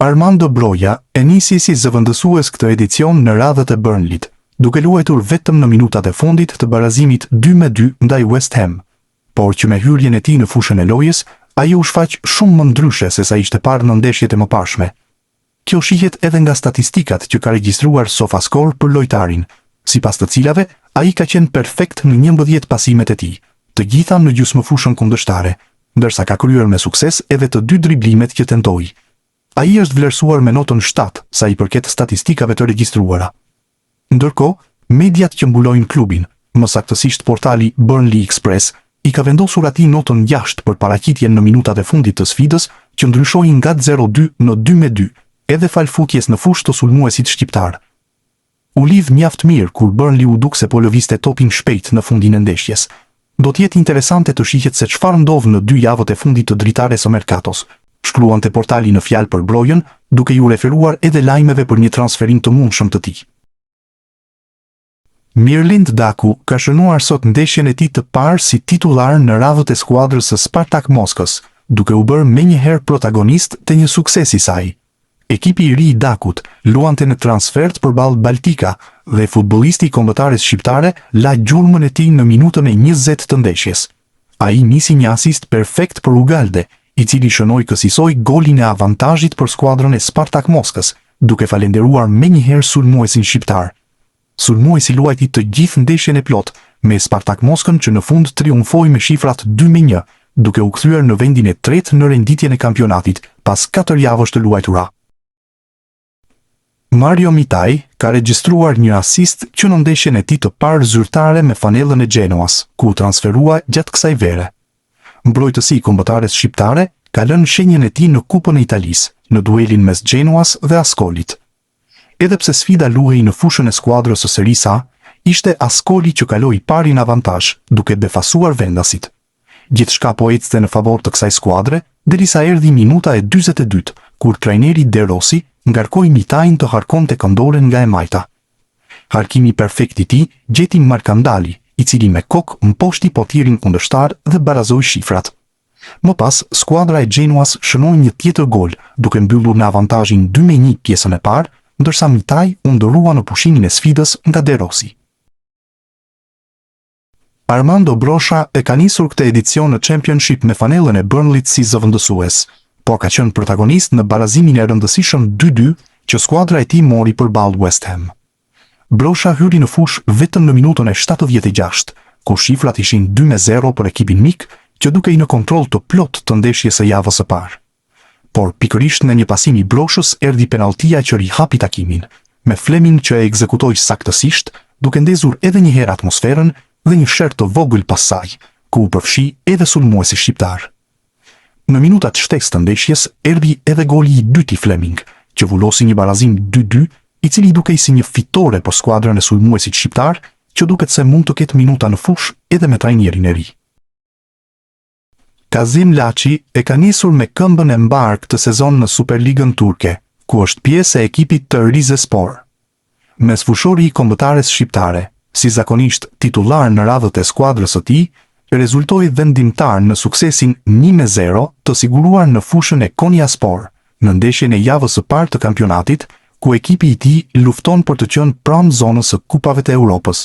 Armando Broja e nisi si zëvendësues këtë edicion në radhët e Burnleyt, duke luajtur vetëm në minutat e fundit të barazimit 2-2 ndaj West Ham. Por që me hyrjen e tij në fushën e lojës, ai u shfaq shumë më ndryshe se sa ishte parë në ndeshjet e mëparshme. Kjo shihet edhe nga statistikat që ka regjistruar SofaScore për lojtarin, sipas të cilave ai ka qenë perfekt në 11 pasimet e tij, të gjitha në gjysmëfushën kundërshtare, ndërsa ka kryer me sukses edhe të 2 driblimet që tentoi. Ai është vlerësuar me notën 7 sa i përket statistikave të regjistruara. Ndërkohë, mediat që mbulojnë klubin, më saktësisht portali Burnley Express, i ka vendosur atij notën 6 për paraqitjen në minutat e fundit të sfidës, që ndryshoi nga 0-2 në 2-2, edhe fal futjes në fushë të sulmuesit shqiptar. U lidh mjaft mirë kur Burnley u duk se po lëvizte topin shpejt në fundin e ndeshjes. Do të jetë interesante të shihet se çfarë ndodh në 2 javët e fundit të dritares së merkatos, shkruante portali në fjalë për Brojën, duke ju referuar edhe lajmeve për një transferim të mundshëm të tij. Mirlind Daku ka shënuar sot ndeshjen e tij të parë si titullar në radhët e skuadrës së Spartak Moskës, duke u bërë menjëherë protagonist të një suksesi i saj. Ekipi i ri i Dakut luante në transfert përballë Baltika dhe futbollisti i kombëtares shqiptare la gjurmën e tij në minutën e 20 të ndeshjes. Ai nisi një asist perfekt për Ugalde, i cili shënoi kësisoj golin e avantazhit për skuadrën e Spartak Moskës, duke falenderuar menjëherë sulmuesin shqiptar. Sulmuesi luajti të gjithë ndeshjen e plot me Spartak Moskën që në fund triumfoi me shifrat 2-1, duke u kthyer në vendin e tretë në renditjen e kampionatit pas 4 javësh të luajtura. Mario Mitaj ka regjistruar një asist që në ndeshjen e tij të parë zyrtare me fanellën e Genoas, ku u transferua gjatë kësaj vere. Mbrojtësi i kombëtares shqiptare ka lënë shenjën e tij në Kupën e Italisë, në duelin mes Genoas dhe Askolit. Edhe pse sfida luhej në fushën e skuadrës së Serie A, ishte Askoli që kaloi pari në avantazh, duke befasuar vendasit. Gjithçka po ecte në favor të kësaj skuadre, derisa erdhi minuta e 42, kur trajneri De Rossi ngarkoi Mitajin të harkonte këndoren nga e majta. Harkimi perfekt i tij gjeti Markandali, i cili me kokë mposhti portierin kundërshtar dhe barazoi shifrat. Më pas, skuadra e Genoas shënoi një tjetër gol, duke mbyllur në avantazhin 2-1 pjesën e parë, ndërsa Mitaj u ndërrua në pushimin e sfidës nga De Rossi. Armando Broja e ka nisur këtë edicion në Championship me fanellën e Burnleyt si zëvendësues, por ka qenë protagonist në barazimin e rëndësishëm 2-2 që skuadra e tij mori përballë West Ham. Broja hyri në fushë vetëm në minutën e 76, kur shifrat ishin 2-0 për ekipin mik, që dukej në kontroll të plot të ndeshjes së javës së parë. Por pikërisht në një pasim i Broshës erdhi penaltia që rihapi takimin, me Fleming që e ekzekutoi saktësisht, duke ndezur edhe një herë atmosferën dhe një sherr të vogël pas saj, ku u përfshi edhe sulmuesi shqiptar. Në minutat shtesë të ndeshjes erdhi edhe goli i dytë i Fleming, që vullosi një barazim 2-2, i cili dukej si një fitore për skuadrën e sulmuesit shqiptar, që duket se mund të ketë minuta në fushë edhe me trajnerin e ri. Kazim Laçi e ka nisur me këmbën e mbar këtë sezon në Superligën turke, ku është pjesë e ekipit të Rizespor. Mesfushori i kombëtares shqiptare, si zakonisht titullar në radhët e skuadrës së tij, rezultoi vendimtar në suksesin 1-0 të siguruar në fushën e Konyaspor, në ndeshjen e javës së parë të kampionatit, ku ekipi i tij lufton për të qenë pranë zonës së kupave të Europës.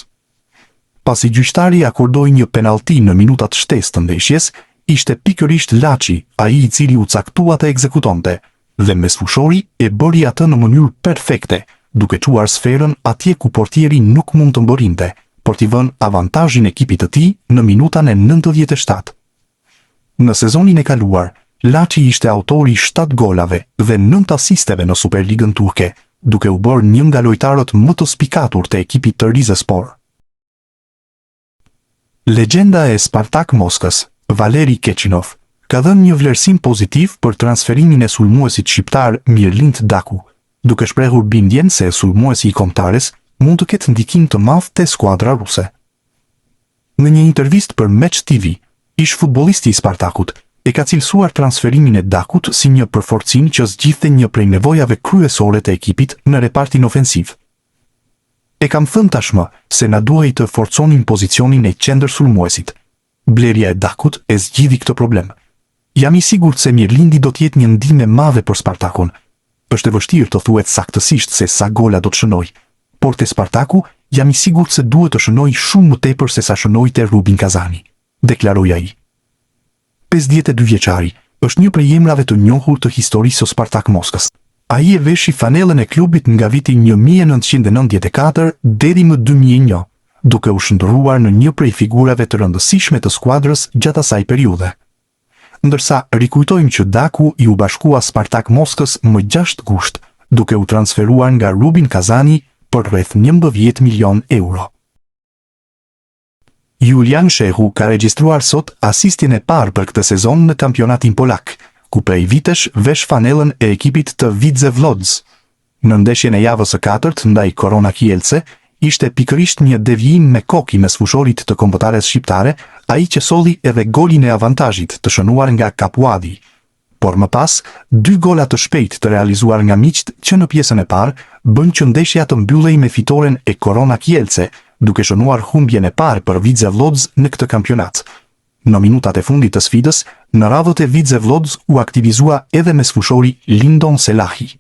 Pasi gjyqtari akordoi një penallti në minutat shtesë të ndeshjes, ishte pikërisht Laçi, ai i cili u caktua të ekzekutonte, dhe mesfushori e bëri atë në mënyrë perfekte, duke çuar sferën atje ku portieri nuk mund të mborinte, por t'i vënë avantazhin ekipit të tij në minutën e 97. Në sezonin e kaluar, Laçi ishte autori 7 golave dhe 9 asisteve në Superligën turke, duke u bërë një nga lojtarët më të spikatur të ekipit të Rizespor. Legjenda e Spartak Moskës, Valeri Kechinov, ka dhënë një vlerësim pozitiv për transferimin e sulmuesit shqiptar Mirlind Daku, duke shprehur bindjen se sulmuesi i kombëtares mund të ketë ndikim të madh te skuadra ruse. Në një intervistë për Match TV, ish futbollisti i Spartakut e ka cilësuar transferimin e Dakut si një përforcim që zgjidhte një prej nevojave kryesore të ekipit në repartin ofensiv. E kam thënë tashmë se na duhej të forconim pozicionin e qendër sulmuesit. Blerja e Dakut e zgjidhi këtë problem. Jam i sigurt se Mirlindi do të jetë një ndihmë e madhe për Spartakun. Është e vështirë të thuhet saktësisht se sa gola do të shënoj, por te Spartaku jam i sigurt se duhet të shënoj shumë më tepër se sa shënoi te Rubin Kazani, deklaroi ai. 52 vjeçari është një prej emrave të njohur të historisë së Spartak Moskës. Ai e veshi fanellën e klubit nga viti 1994 deri më 2001, duke u shndërruar në një prej figurave të rëndësishme të skuadrës gjatë asaj periudhe. Ndërsa rikujtojmë që Daku i u bashkua Spartak Moskës më 6 gusht, duke u transferuar nga Rubin Kazani për rreth 11 milion euro. Julian Shehu ka regjistruar sot asistin e parë për këtë sezon në kampionatin polak, ku prej vitesh vesh fanellën e ekipit të Widzew Łódź. Në ndeshjen e javës së 4 ndaj Korona Kielce, ishte pikërisht një devijim me koki mes fushorit të kombëtares shqiptare, ai që solli edhe golin e avantazhit të shënuar nga Kapuadi. Por më pas, 2 gola të shpejt të realizuar nga miqt që në pjesën e parë bën që ndeshja të mbyllej me fitoren e Korona Kielce, duke shënuar humbjen e parë për Widzew Łódź në këtë kampionat. Në minutat e fundit të sfidës, në radhët e Widzew Łódź u aktivizua edhe mesfushori Lindon Selahi.